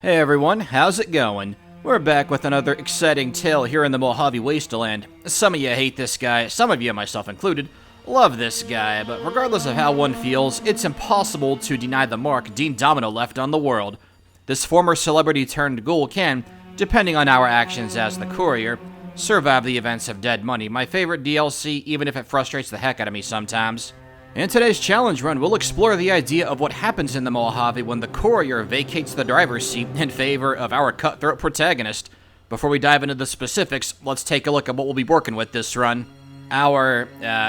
Hey everyone, how's it going? We're back with another exciting tale here in the Mojave Wasteland. Some of you hate this guy, some of you, myself included, love this guy, but regardless of how one feels, it's impossible to deny the mark Dean Domino left on the world. This former celebrity turned ghoul can, depending on our actions as the courier, survive the events of Dead Money, my favorite DLC, even if it frustrates the heck out of me sometimes. In today's challenge run, we'll explore the idea of what happens in the Mojave when the courier vacates the driver's seat in favor of our cutthroat protagonist. Before we dive into the specifics, let's take a look at what we'll be working with this run. Our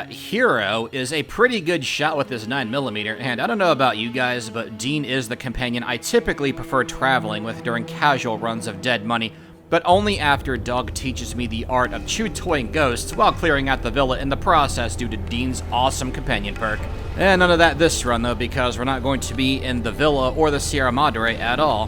hero is a pretty good shot with his 9mm, and I don't know about you guys, but Dean is the companion I typically prefer traveling with during casual runs of Dead Money, but only after Doug teaches me the art of chew-toying ghosts while clearing out the villa in the process due to Dean's awesome companion perk. And none of that this run though, because we're not going to be in the villa or the Sierra Madre at all.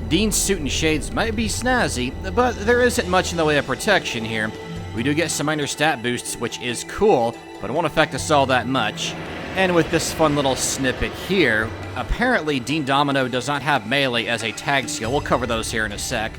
Dean's suit and shades might be snazzy, but there isn't much in the way of protection here. We do get some minor stat boosts, which is cool, but it won't affect us all that much. And with this fun little snippet here, apparently Dean Domino does not have melee as a tag skill, we'll cover those here in a sec,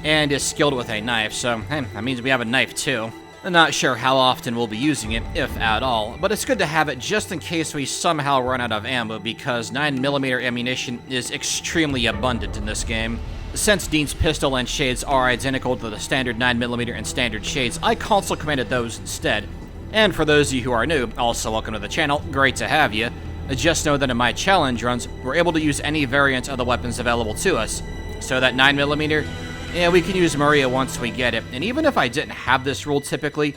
and is skilled with a knife, so hey, that means we have a knife too. I'm not sure how often we'll be using it, if at all, but it's good to have it just in case we somehow run out of ammo, because 9mm ammunition is extremely abundant in this game. Since Dean's pistol and shades are identical to the standard 9mm and standard shades, I console commanded those instead. And for those of you who are new, also welcome to the channel, great to have you. Just know that in my challenge runs, we're able to use any variant of the weapons available to us. So that 9mm, yeah, we can use Maria once we get it, and even if I didn't have this rule typically,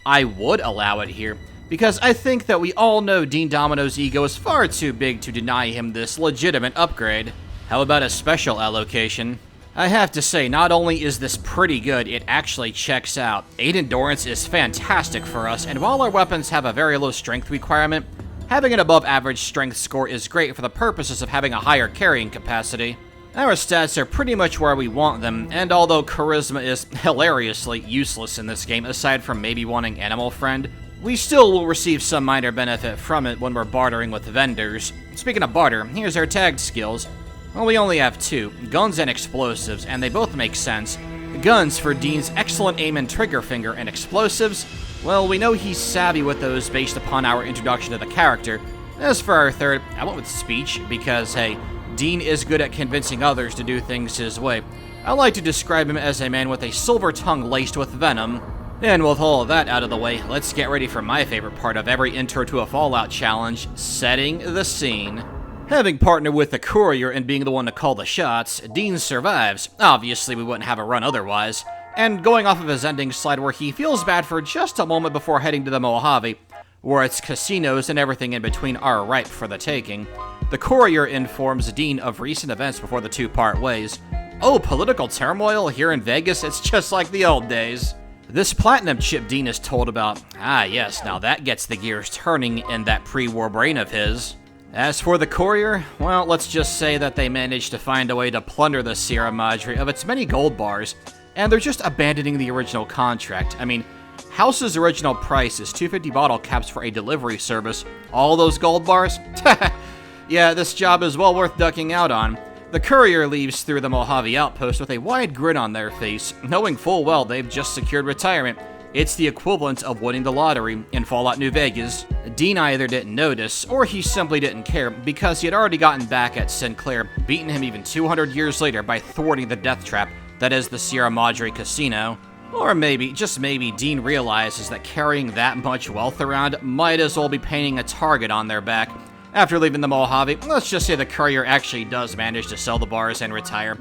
I would allow it here, because I think that we all know Dean Domino's ego is far too big to deny him this legitimate upgrade. How about a special allocation? I have to say, not only is this pretty good, it actually checks out. 8 endurance is fantastic for us, and while our weapons have a very low strength requirement, having an above average strength score is great for the purposes of having a higher carrying capacity. Our stats are pretty much where we want them, and although charisma is hilariously useless in this game, aside from maybe wanting Animal Friend, we still will receive some minor benefit from it when we're bartering with vendors. Speaking of barter, here's our tagged skills. Well, we only have 2, guns and explosives, and they both make sense. Guns for Dean's excellent aim and trigger finger, and explosives, well, we know he's savvy with those based upon our introduction to the character. As for our third, I went with speech, because, hey, Dean is good at convincing others to do things his way. I like to describe him as a man with a silver tongue laced with venom. And with all of that out of the way, let's get ready for my favorite part of every intro to a Fallout challenge, setting the scene. Having partnered with the courier and being the one to call the shots, Dean survives. Obviously, we wouldn't have a run otherwise. And going off of his ending slide where he feels bad for just a moment before heading to the Mojave, where its casinos and everything in between are ripe for the taking, the courier informs Dean of recent events before the two part ways. Oh, political turmoil here in Vegas? It's just like the old days. This platinum chip Dean is told about. Ah yes, now that gets the gears turning in that pre-war brain of his. As for the courier, well, let's just say that they managed to find a way to plunder the Sierra Madre of its many gold bars, and they're just abandoning the original contract. I mean, House's original price is 250 bottle caps for a delivery service. All those gold bars? Yeah, this job is well worth ducking out on. The courier leaves through the Mojave outpost with a wide grin on their face, knowing full well they've just secured retirement. It's the equivalent of winning the lottery in Fallout New Vegas. Dean either didn't notice, or he simply didn't care, because he had already gotten back at Sinclair, beating him even 200 years later by thwarting the death trap that is the Sierra Madre Casino. Or maybe, just maybe, Dean realizes that carrying that much wealth around might as well be painting a target on their back. After leaving the Mojave, let's just say the courier actually does manage to sell the bars and retire.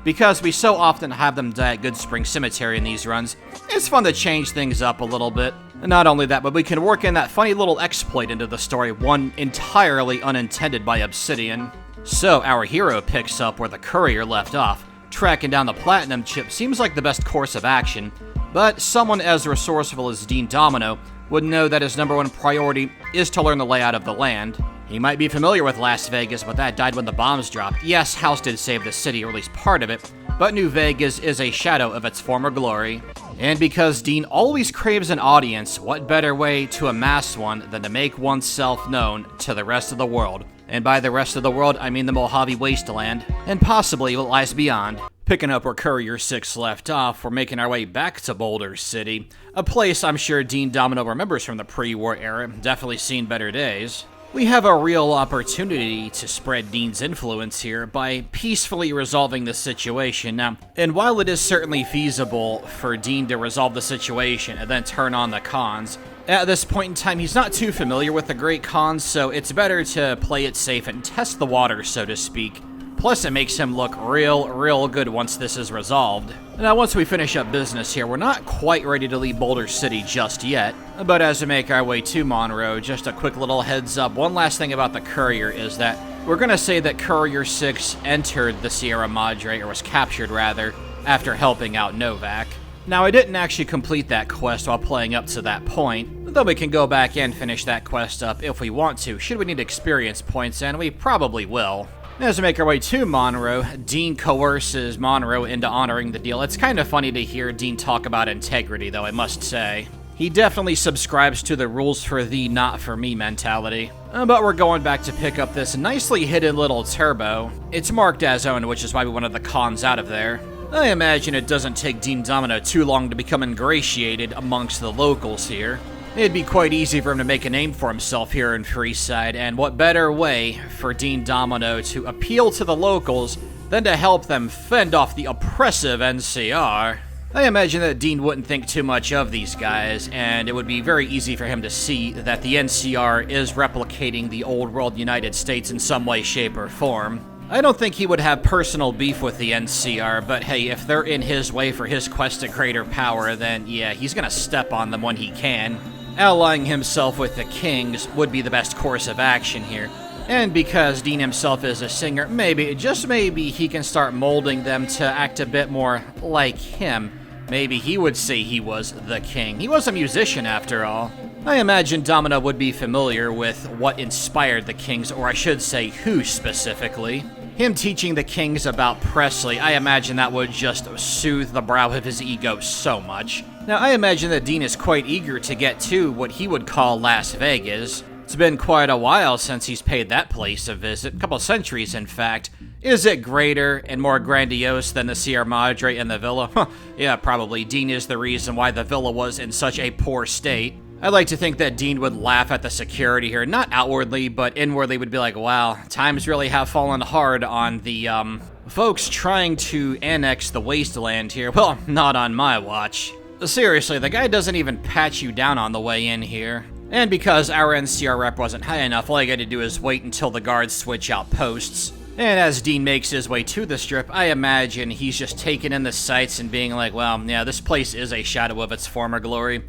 Because we so often have them die at Good Spring Cemetery in these runs, it's fun to change things up a little bit. And not only that, but we can work in that funny little exploit into the story, one entirely unintended by Obsidian. So our hero picks up where the courier left off. Tracking down the platinum chip seems like the best course of action, but someone as resourceful as Dean Domino would know that his #1 priority is to learn the layout of the land. He might be familiar with Las Vegas, but that died when the bombs dropped. Yes, House did save the city, or at least part of it, but New Vegas is a shadow of its former glory. And because Dean always craves an audience, what better way to amass one than to make oneself known to the rest of the world? And by the rest of the world, I mean the Mojave Wasteland, and possibly what lies beyond. Picking up where Courier 6 left off, we're making our way back to Boulder City, a place I'm sure Dean Domino remembers from the pre-war era, definitely seen better days. We have a real opportunity to spread Dean's influence here by peacefully resolving the situation. Now, and while it is certainly feasible for Dean to resolve the situation and then turn on the cons, at this point in time he's not too familiar with the great cons, so it's better to play it safe and test the water, so to speak. Plus, it makes him look real good once this is resolved. Now, once we finish up business here, we're not quite ready to leave Boulder City just yet, but as we make our way to Monroe, just a quick little heads up. One last thing about the Courier is that we're gonna say that Courier 6 entered the Sierra Madre, or was captured rather, after helping out Novak. Now, I didn't actually complete that quest while playing up to that point, though we can go back and finish that quest up if we want to, should we need experience points, and we probably will. As we make our way to Monroe, Dean coerces Monroe into honoring the deal. It's kind of funny to hear Dean talk about integrity, though, I must say. He definitely subscribes to the rules for thee, not for me mentality. But we're going back to pick up this nicely hidden little turbo. It's marked as owned, which is why we wanted the cons out of there. I imagine it doesn't take Dean Domino too long to become ingratiated amongst the locals here. It'd be quite easy for him to make a name for himself here in Freeside, and what better way for Dean Domino to appeal to the locals than to help them fend off the oppressive NCR? I imagine that Dean wouldn't think too much of these guys, and it would be very easy for him to see that the NCR is replicating the old world United States in some way, shape, or form. I don't think he would have personal beef with the NCR, but hey, if they're in his way for his quest to greater power, then yeah, he's gonna step on them when he can. Allying himself with the Kings would be the best course of action here. And because Dean himself is a singer, maybe, just maybe, he can start molding them to act a bit more like him. Maybe he would say he was the king. He was a musician, after all. I imagine Domino would be familiar with what inspired the Kings, or I should say, who specifically. Him teaching the Kings about Presley, I imagine that would just soothe the brow of his ego so much. Now, I imagine that Dean is quite eager to get to what he would call Las Vegas. It's been quite a while since he's paid that place a visit, a couple centuries in fact. Is it greater and more grandiose than the Sierra Madre and the Villa? Yeah, probably. Dean is the reason why the Villa was in such a poor state. I'd like to think that Dean would laugh at the security here, not outwardly, but inwardly would be like, wow, times really have fallen hard on the, folks trying to annex the wasteland here. Well, not on my watch. Seriously, the guy doesn't even pat you down on the way in here. And because our NCR rep wasn't high enough, all I gotta do is wait until the guards switch out posts. And as Dean makes his way to the strip, I imagine he's just taking in the sights and being like, well, yeah, this place is a shadow of its former glory.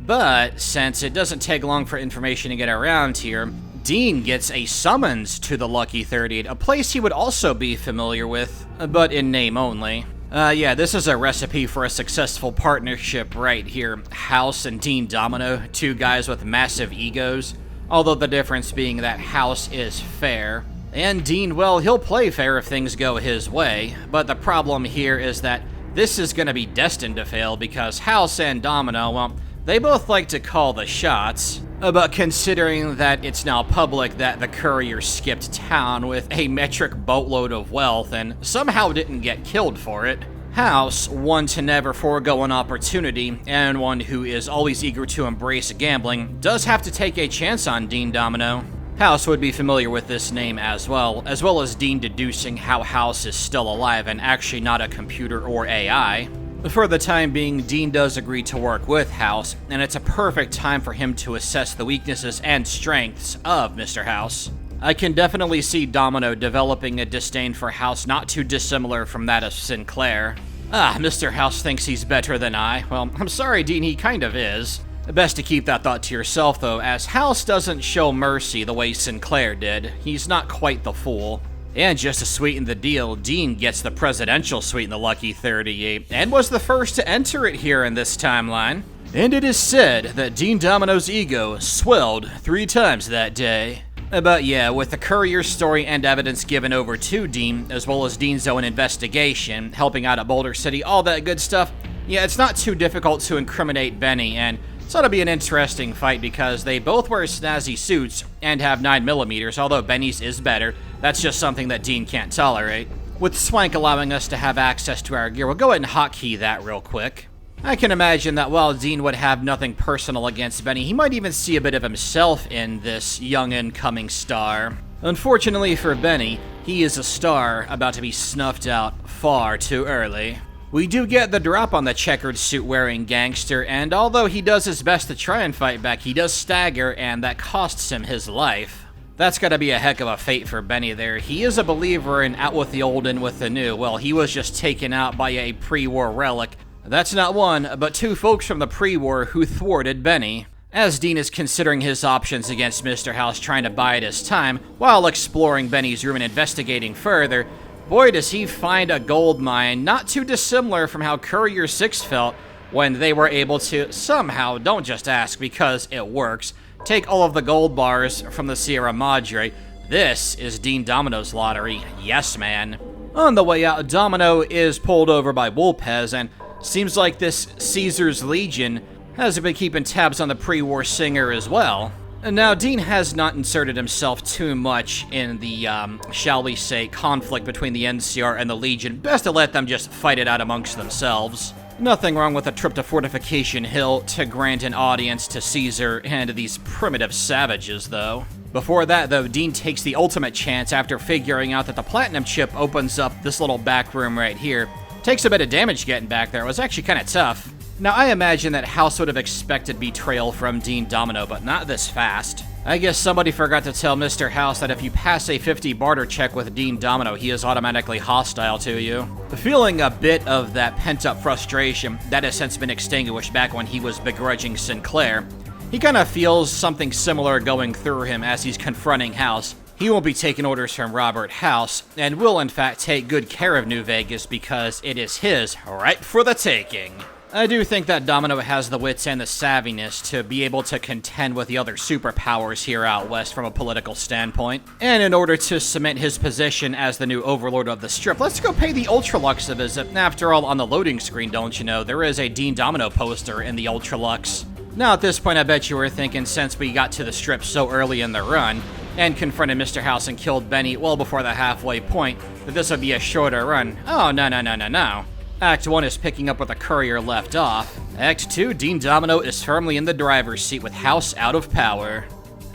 But since it doesn't take long for information to get around here, Dean gets a summons to the Lucky 38, a place he would also be familiar with, but in name only. Yeah, this is a recipe for a successful partnership right here. House and Dean Domino, two guys with massive egos, although the difference being that House is fair. And Dean, well, he'll play fair if things go his way, but the problem here is that this is gonna be destined to fail because House and Domino, well, they both like to call the shots, but considering that it's now public that the Courier skipped town with a metric boatload of wealth and somehow didn't get killed for it, House, one to never forego an opportunity and one who is always eager to embrace gambling, does have to take a chance on Dean Domino. House would be familiar with this name as well as Dean deducing how House is still alive and actually not a computer or AI. For the time being, Dean does agree to work with House, and it's a perfect time for him to assess the weaknesses and strengths of Mr. House. I can definitely see Domino developing a disdain for House not too dissimilar from that of Sinclair. Mr. House thinks he's better than I. Well, I'm sorry, Dean, he kind of is. Best to keep that thought to yourself, though, as House doesn't show mercy the way Sinclair did. He's not quite the fool. And just to sweeten the deal, Dean gets the presidential suite in the Lucky 38, and was the first to enter it here in this timeline. And it is said that Dean Domino's ego swelled 3 times that day. But yeah, with the Courier story and evidence given over to Dean, as well as Dean's own investigation, helping out at Boulder City, all that good stuff, yeah, it's not too difficult to incriminate Benny, and This ought to be an interesting fight because they both wear snazzy suits and have 9mm, although Benny's is better. That's just something that Dean can't tolerate. With Swank allowing us to have access to our gear, we'll go ahead and hotkey that real quick. I can imagine that while Dean would have nothing personal against Benny, he might even see a bit of himself in this young incoming star. Unfortunately for Benny, he is a star about to be snuffed out far too early. We do get the drop on the checkered suit-wearing gangster, and although he does his best to try and fight back, he does stagger, and that costs him his life. That's gotta be a heck of a fate for Benny there. He is a believer in out with the old and with the new. Well, he was just taken out by a pre-war relic. That's not one, but two folks from the pre-war who thwarted Benny. As Dean is considering his options against Mr. House trying to bide his time, while exploring Benny's room and investigating further, boy, does he find a gold mine not too dissimilar from how Courier 6 felt when they were able to somehow, don't just ask because it works, take all of the gold bars from the Sierra Madre. This is Dean Domino's lottery. Yes, man. On the way out, Domino is pulled over by Wolpez, and seems like this Caesar's Legion has been keeping tabs on the pre-war singer as well. Now, Dean has not inserted himself too much in the, shall we say, conflict between the NCR and the Legion. Best to let them just fight it out amongst themselves. Nothing wrong with a trip to Fortification Hill to grant an audience to Caesar and these primitive savages, though. Before that, though, Dean takes the ultimate chance after figuring out that the Platinum chip opens up this little back room right here. Takes a bit of damage getting back there. It was actually kind of tough. Now, I imagine that House would have expected betrayal from Dean Domino, but not this fast. I guess somebody forgot to tell Mr. House that if you pass a 50 barter check with Dean Domino, he is automatically hostile to you. Feeling a bit of that pent-up frustration that has since been extinguished back when he was begrudging Sinclair, he kind of feels something similar going through him as he's confronting House. He won't be taking orders from Robert House, and will in fact take good care of New Vegas because it is his right for the taking. I do think that Domino has the wits and the savviness to be able to contend with the other superpowers here out west from a political standpoint. And in order to cement his position as the new overlord of the strip, let's go pay the Ultralux a visit. After all, on the loading screen, don't you know, there is a Dean Domino poster in the Ultralux. Now at this point, I bet you were thinking, since we got to the strip so early in the run, and confronted Mr. House and killed Benny well before the halfway point, that this would be a shorter run. Oh, no. Act 1 is picking up where the Courier left off. Act 2, Dean Domino is firmly in the driver's seat with House out of power.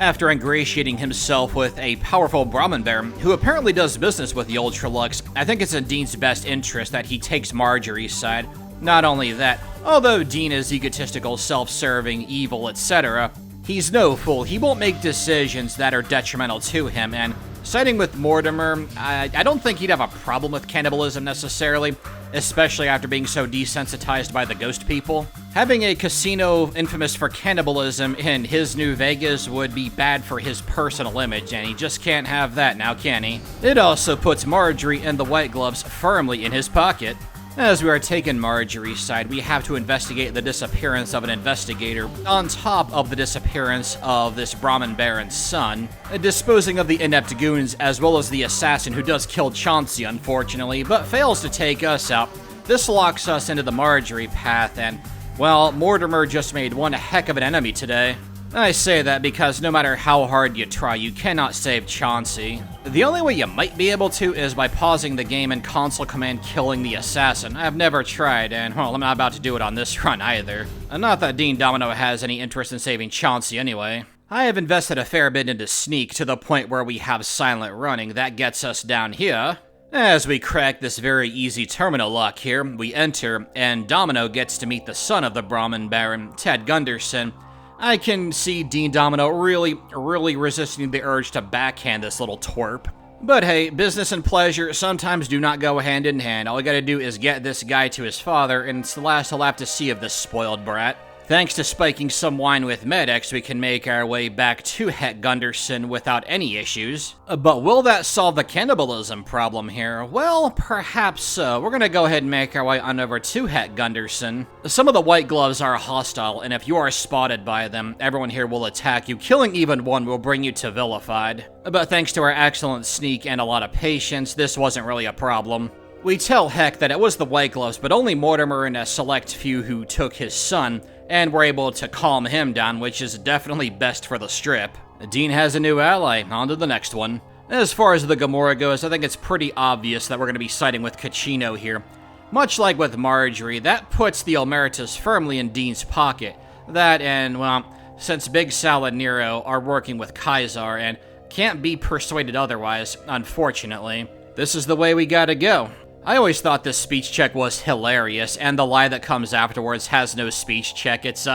After ingratiating himself with a powerful Brahmin bear, who apparently does business with the Ultralux, I think it's in Dean's best interest that he takes Marjorie's side. Not only that, although Dean is egotistical, self-serving, evil, etc., he's no fool. He won't make decisions that are detrimental to him, and siding with Mortimer, I don't think he'd have a problem with cannibalism necessarily, especially after being so desensitized by the ghost people. Having a casino infamous for cannibalism in his New Vegas would be bad for his personal image, and he just can't have that now, can he? It also puts Marjorie and the White Gloves firmly in his pocket. As we are taking Marjorie's side, we have to investigate the disappearance of an investigator on top of the disappearance of this Brahmin Baron's son, disposing of the inept goons as well as the assassin who does kill Chauncey, unfortunately, but fails to take us out. This locks us into the Marjorie path, and, well, Mortimer just made one heck of an enemy today. I say that because no matter how hard you try, you cannot save Chauncey. The only way you might be able to is by pausing the game and console command killing the assassin. I've never tried, and, well, I'm not about to do it on this run either. Not that Dean Domino has any interest in saving Chauncey anyway. I have invested a fair bit into Sneak to the point where we have silent running. That gets us down here. As we crack this very easy terminal lock here, we enter, and Domino gets to meet the son of the Brahmin Baron, Ted Gunderson. I can see Dean Domino really resisting the urge to backhand this little twerp. But hey, business and pleasure sometimes do not go hand in hand. All we gotta do is get this guy to his father, and it's the last he'll have to see of this spoiled brat. Thanks to spiking some wine with Med-X, we can make our way back to Het Gunderson without any issues. But will that solve the cannibalism problem here? Well, perhaps so. We're gonna go ahead and make our way on over to Het Gunderson. Some of the White Gloves are hostile, and if you are spotted by them, everyone here will attack you. Killing even one will bring you to vilified. But thanks to our excellent sneak and a lot of patience, this wasn't really a problem. We tell Heck that it was the White Gloves, but only Mortimer and a select few who took his son, and were able to calm him down, which is definitely best for the strip. Dean has a new ally, on to the next one. As far as the Gamora goes, I think it's pretty obvious that we're going to be siding with Caccino here. Much like with Marjorie, that puts the Omertas firmly in Dean's pocket. That and, well, since Big Sal and Nero are working with Kaisar and can't be persuaded otherwise, unfortunately, this is the way we gotta go. I always thought this speech check was hilarious, and the lie that comes afterwards has no speech check. It's,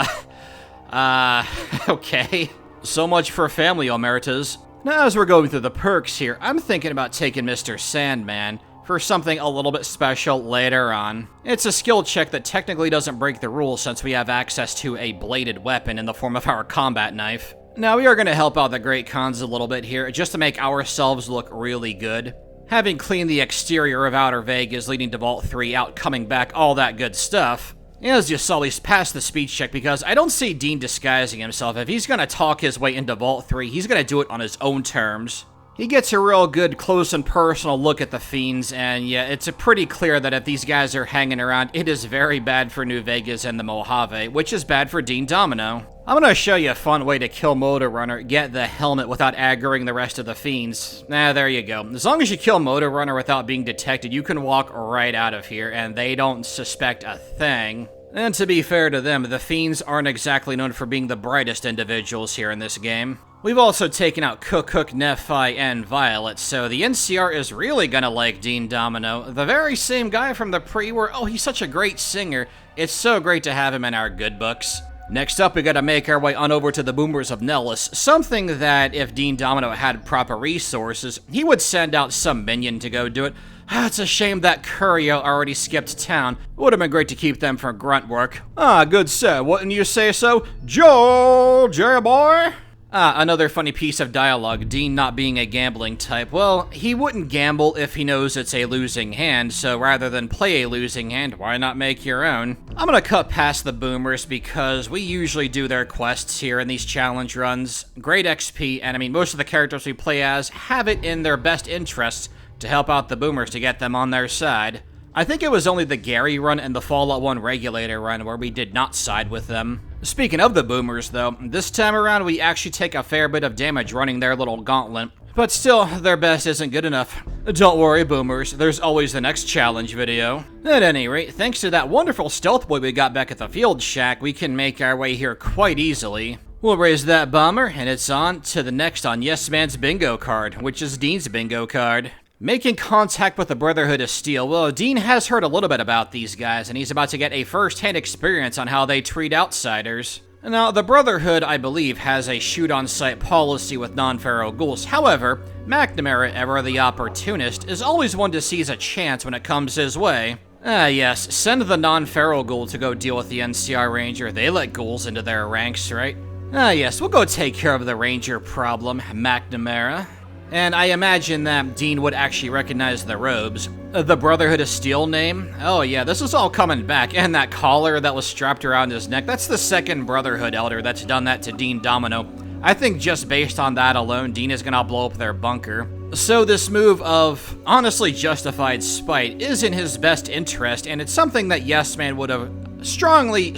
okay. So much for family Omertas. Now, as we're going through the perks here, I'm thinking about taking Mr. Sandman for something a little bit special later on. It's a skill check that technically doesn't break the rules since we have access to a bladed weapon in the form of our combat knife. Now, we are going to help out the Great Khans a little bit here, just to make ourselves look really good. Having cleaned the exterior of Outer Vegas, leading to Vault 3, out, coming back, all that good stuff. As you saw, he's passed the speech check because I don't see Dean disguising himself. If he's going to talk his way into Vault 3, he's going to do it on his own terms. He gets a real good close and personal look at the Fiends, and yeah, it's pretty clear that if these guys are hanging around, it is very bad for New Vegas and the Mojave, which is bad for Dean Domino. I'm gonna show you a fun way to kill Motor Runner, get the helmet without aggroing the rest of the Fiends. There you go. As long as you kill Motor Runner without being detected, you can walk right out of here, and they don't suspect a thing. And to be fair to them, the Fiends aren't exactly known for being the brightest individuals here in this game. We've also taken out Cook, Nephi, and Violet, so the NCR is really gonna like Dean Domino. The very same guy from the pre-war. Oh, he's such a great singer. It's so great to have him in our good books. Next up, we gotta make our way on over to the Boomers of Nellis, something that, if Dean Domino had proper resources, he would send out some minion to go do it. It's a shame that Courier already skipped town. Would have been great to keep them for grunt work. Good sir, wouldn't you say so? Joe, boy? Another funny piece of dialogue, Dean not being a gambling type. Well, he wouldn't gamble if he knows it's a losing hand, so rather than play a losing hand, why not make your own? I'm gonna cut past the Boomers because we usually do their quests here in these challenge runs. Great XP, and I mean, most of the characters we play as have it in their best interests to help out the Boomers to get them on their side. I think it was only the Gary run and the Fallout 1 Regulator run where we did not side with them. Speaking of the Boomers, though, this time around we actually take a fair bit of damage running their little gauntlet. But still, their best isn't good enough. Don't worry, Boomers, there's always the next challenge video. At any rate, thanks to that wonderful stealth boy we got back at the Field Shack, we can make our way here quite easily. We'll raise that bomber, and it's on to the next on Yes Man's bingo card, which is Dean's bingo card. Making contact with the Brotherhood of Steel. Well, Dean has heard a little bit about these guys, and he's about to get a first-hand experience on how they treat outsiders. Now, the Brotherhood, I believe, has a shoot-on-sight policy with non-feral ghouls. However, McNamara, ever the opportunist, is always one to seize a chance when it comes his way. Yes, send the non-feral ghoul to go deal with the NCR Ranger. They let ghouls into their ranks, right? Yes, we'll go take care of the Ranger problem, McNamara. And I imagine that Dean would actually recognize the robes. The Brotherhood of Steel name? Oh yeah, this is all coming back. And that collar that was strapped around his neck, that's the second Brotherhood elder that's done that to Dean Domino. I think just based on that alone, Dean is gonna blow up their bunker. So this move of honestly justified spite is in his best interest, and it's something that Yes Man would have strongly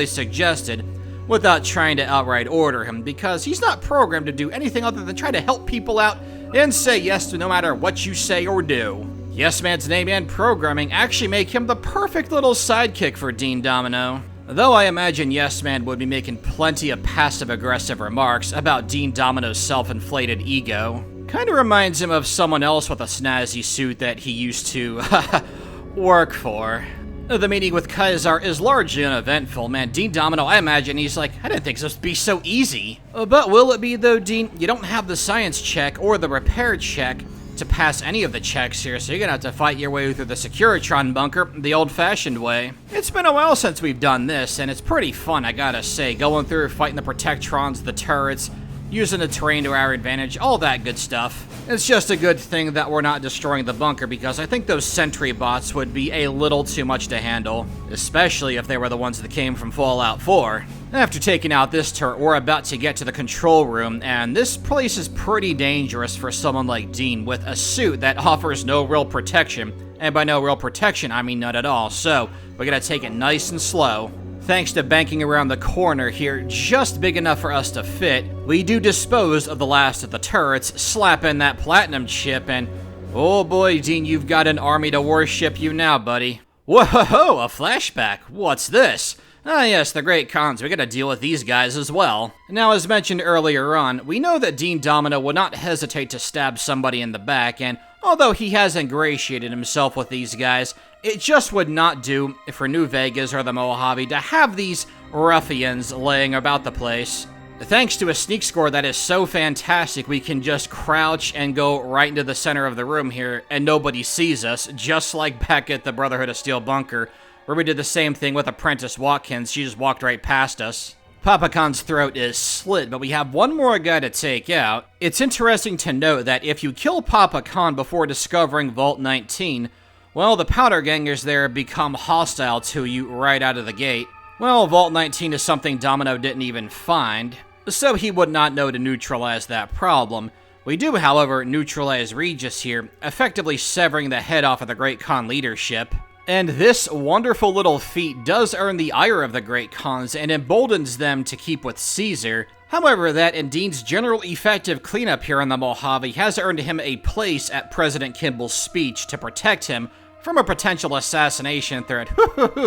suggested without trying to outright order him, because he's not programmed to do anything other than try to help people out and say yes to no matter what you say or do. Yes Man's name and programming actually make him the perfect little sidekick for Dean Domino. Though I imagine Yes Man would be making plenty of passive-aggressive remarks about Dean Domino's self-inflated ego. Kinda reminds him of someone else with a snazzy suit that he used to work for. The meeting with Kaisar is largely uneventful. Man, Dean Domino, I imagine he's like, I didn't think this would be so easy. But will it be though, Dean? You don't have the science check or the repair check to pass any of the checks here, so you're gonna have to fight your way through the Securitron bunker the old-fashioned way. It's been a while since we've done this, and it's pretty fun, I gotta say, going through, fighting the Protectrons, the turrets. using the terrain to our advantage, all that good stuff. It's just a good thing that we're not destroying the bunker, because I think those sentry bots would be a little too much to handle, especially if they were the ones that came from Fallout 4. After taking out this turret, we're about to get to the control room, and this place is pretty dangerous for someone like Dean with a suit that offers no real protection. And by no real protection, I mean none at all, so we're gonna take it nice and slow. Thanks to banking around the corner here, just big enough for us to fit, we do dispose of the last of the turrets, slap in that platinum chip, and oh boy, Dean, you've got an army to worship you now, buddy. Whoa, a flashback. What's this? Ah yes, the Great Khans, we gotta deal with these guys as well. Now, as mentioned earlier on, we know that Dean Domino would not hesitate to stab somebody in the back, and although he has ingratiated himself with these guys, it just would not do for New Vegas or the Mojave to have these ruffians laying about the place. Thanks to a sneak score that is so fantastic, we can just crouch and go right into the center of the room here, and nobody sees us, just like back at the Brotherhood of Steel bunker, where we did the same thing with Apprentice Watkins. She just walked right past us. Papa Khan's throat is slit, but we have one more guy to take out. It's interesting to note that if you kill Papa Khan before discovering Vault 19, well, the powder gangers there become hostile to you right out of the gate. Well, Vault 19 is something Domino didn't even find, so he would not know to neutralize that problem. We do, however, neutralize Regis here, effectively severing the head off of the Great Khan leadership. And this wonderful little feat does earn the ire of the Great Khans and emboldens them to keep with Caesar. However, that and Dean's general effective cleanup here in the Mojave has earned him a place at President Kimball's speech to protect him from a potential assassination threat.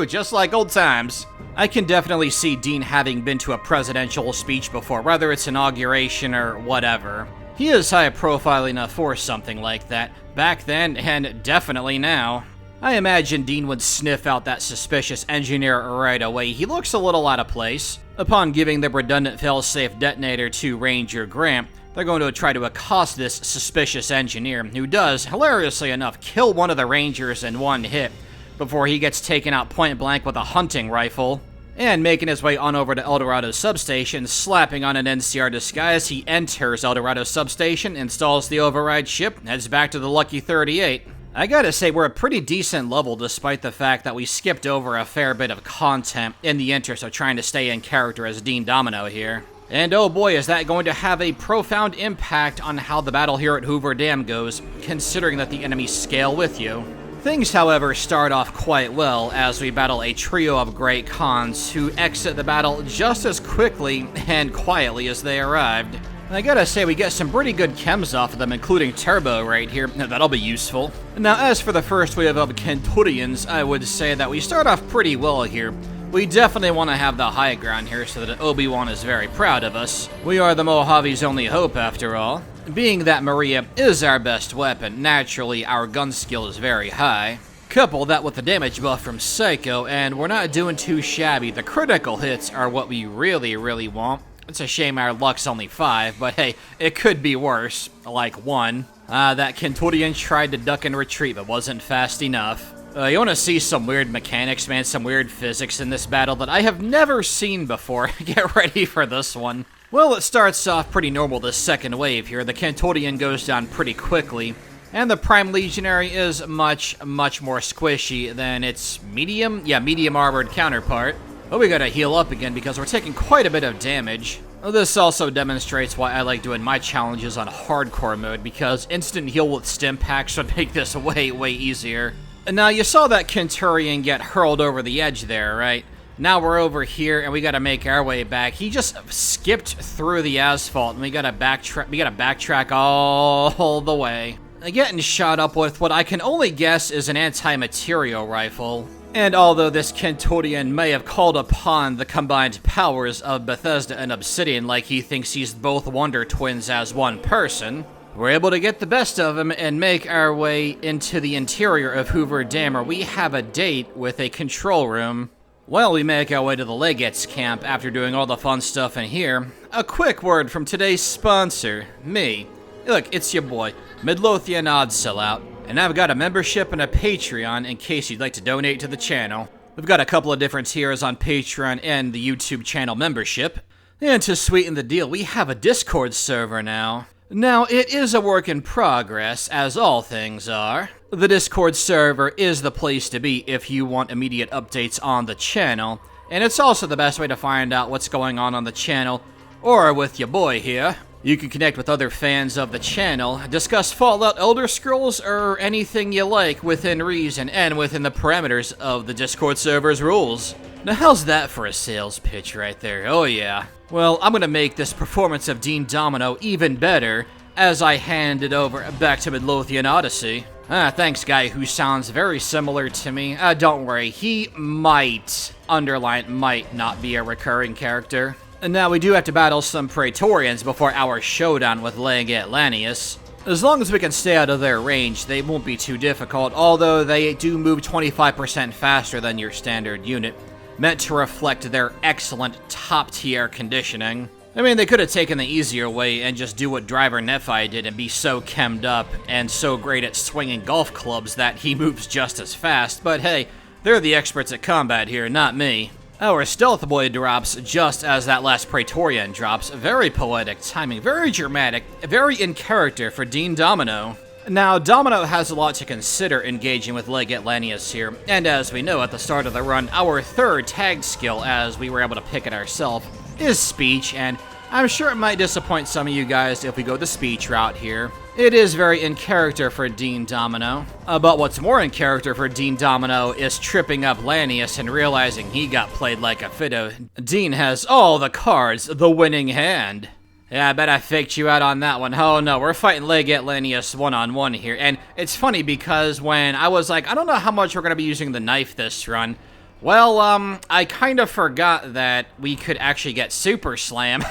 Just like old times. I can definitely see Dean having been to a presidential speech before, whether it's inauguration or whatever. He is high profile enough for something like that, back then and definitely now. I imagine Dean would sniff out that suspicious engineer right away. He looks a little out of place. Upon giving the redundant failsafe detonator to Ranger Grant, they're going to try to accost this suspicious engineer, who does, hilariously enough, kill one of the Rangers in one hit, before he gets taken out point blank with a hunting rifle. And making his way on over to Eldorado's substation, slapping on an NCR disguise, he enters Eldorado's substation, installs the override ship, heads back to the Lucky 38. I gotta say, we're a pretty decent level despite the fact that we skipped over a fair bit of content in the interest of trying to stay in character as Dean Domino here. And oh boy, is that going to have a profound impact on how the battle here at Hoover Dam goes, considering that the enemies scale with you. Things, however, start off quite well as we battle a trio of Great Khans who exit the battle just as quickly and quietly as they arrived. I gotta say, we get some pretty good chems off of them, including Turbo right here. That'll be useful. Now, as for the first wave of Kenturians, I would say that we start off pretty well here. We definitely want to have the high ground here so that Obi-Wan is very proud of us. We are the Mojave's only hope, after all. Being that Maria is our best weapon, naturally our gun skill is very high. Couple that with the damage buff from Psycho, and we're not doing too shabby. The critical hits are what we really want. It's a shame our luck's only 5, but hey, it could be worse, like 1. That Kenturian tried to duck and retreat, but wasn't fast enough. You want to see some weird mechanics, man, some weird physics in this battle that I have never seen before. Get ready for this one. Well, it starts off pretty normal, this second wave here. The Kenturian goes down pretty quickly, and the Prime Legionary is much more squishy than its medium armored counterpart. But we gotta heal up again because we're taking quite a bit of damage. This also demonstrates why I like doing my challenges on hardcore mode, because instant heal with stim packs would make this way easier. Now, you saw that Kenturian get hurled over the edge there, right? Now we're over here and we gotta make our way back. He just skipped through the asphalt and we gotta backtrack all the way. Getting shot up with what I can only guess is an anti-material rifle. And although this Kenturian may have called upon the combined powers of Bethesda and Obsidian like he thinks he's both Wonder Twins as one person, we're able to get the best of him and make our way into the interior of Hoover Dam, where we have a date with a control room. Well, we make our way to the Legates camp after doing all the fun stuff in here. A quick word from today's sponsor, me. Look, it's your boy, LuthienAnarion sellout, and I've got a membership and a Patreon in case you'd like to donate to the channel. We've got a couple of different tiers on Patreon and the YouTube channel membership. And to sweeten the deal, we have a Discord server now. Now, it is a work in progress, as all things are. The Discord server is the place to be if you want immediate updates on the channel, and it's also the best way to find out what's going on the channel, or with your boy here. You can connect with other fans of the channel, discuss Fallout, Elder Scrolls, or anything you like within reason and within the parameters of the Discord server's rules. Now how's that for a sales pitch right there? Oh yeah. Well, I'm gonna make this performance of Dean Domino even better as I hand it over back to Midlothian Odyssey. Thanks, guy who sounds very similar to me. Don't worry, he might, underline might, not be a recurring character. And now we do have to battle some Praetorians before our showdown with Lanius. As long as we can stay out of their range, they won't be too difficult, although they do move 25% faster than your standard unit, meant to reflect their excellent top-tier conditioning. I mean, they could have taken the easier way and just do what Driver Nephi did and be so chemmed up and so great at swinging golf clubs that he moves just as fast, but hey, they're the experts at combat here, not me. Our Stealth Boy drops just as that last Praetorian drops. Very poetic timing, very dramatic, very in character for Dean Domino. Now, Domino has a lot to consider engaging with Lanius here, and as we know at the start of the run, our third tagged skill, as we were able to pick it ourselves, is Speech, and I'm sure it might disappoint some of you guys if we go the Speech route here. It is very in character for Dean Domino, but what's more in character for Dean Domino is tripping up Lanius and realizing he got played like a fiddle. Dean has all the cards, the winning hand. Yeah, I bet I faked you out on that one. Oh no, we're fighting Lanius one-on-one here, and it's funny because when I was like, I don't know how much we're going to be using the knife this run, well, I kind of forgot that we could actually get Super Slam,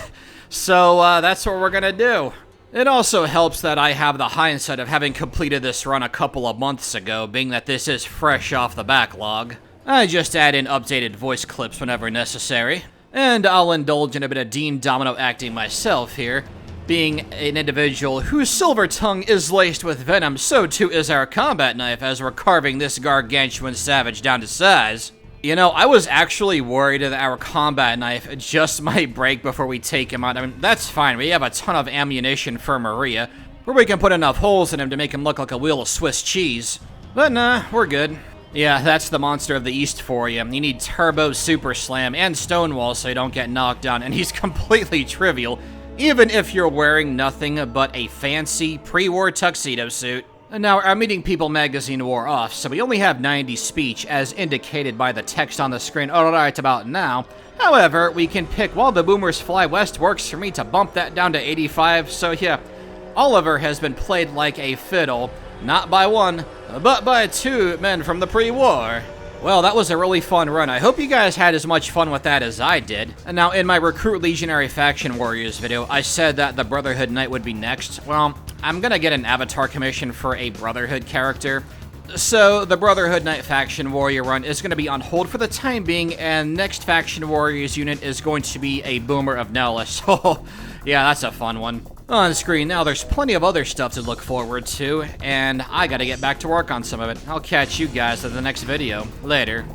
so that's what we're going to do. It also helps that I have the hindsight of having completed this run a couple of months ago, being that this is fresh off the backlog. I just add in updated voice clips whenever necessary. And I'll indulge in a bit of Dean Domino acting myself here. Being an individual whose silver tongue is laced with venom, so too is our combat knife as we're carving this gargantuan savage down to size. You know, I was actually worried that our combat knife just might break before we take him out. I mean, that's fine. We have a ton of ammunition for Maria, where we can put enough holes in him to make him look like a wheel of Swiss cheese. But nah, we're good. Yeah, that's the monster of the East for you. You need Turbo, Super Slam, and Stonewall so you don't get knocked down, and he's completely trivial, even if you're wearing nothing but a fancy pre-war tuxedo suit. And now, our Meeting People magazine wore off, so we only have 90 speech, as indicated by the text on the screen right about now. However, we can pick While the Boomers Fly West works for me to bump that down to 85, so yeah, Oliver has been played like a fiddle, not by one, but by two men from the pre-war. Well, that was a really fun run. I hope you guys had as much fun with that as I did. And now, in my Recruit Legionary Faction Warriors video, I said that the Brotherhood Knight would be next. Well, I'm gonna get an avatar commission for a Brotherhood character. So, the Brotherhood Knight Faction Warrior run is gonna be on hold for the time being, and next Faction Warriors unit is going to be a Boomer of Nellis. Oh, yeah, that's a fun one. On screen now, there's plenty of other stuff to look forward to, and I gotta get back to work on some of it. I'll catch you guys in the next video. Later.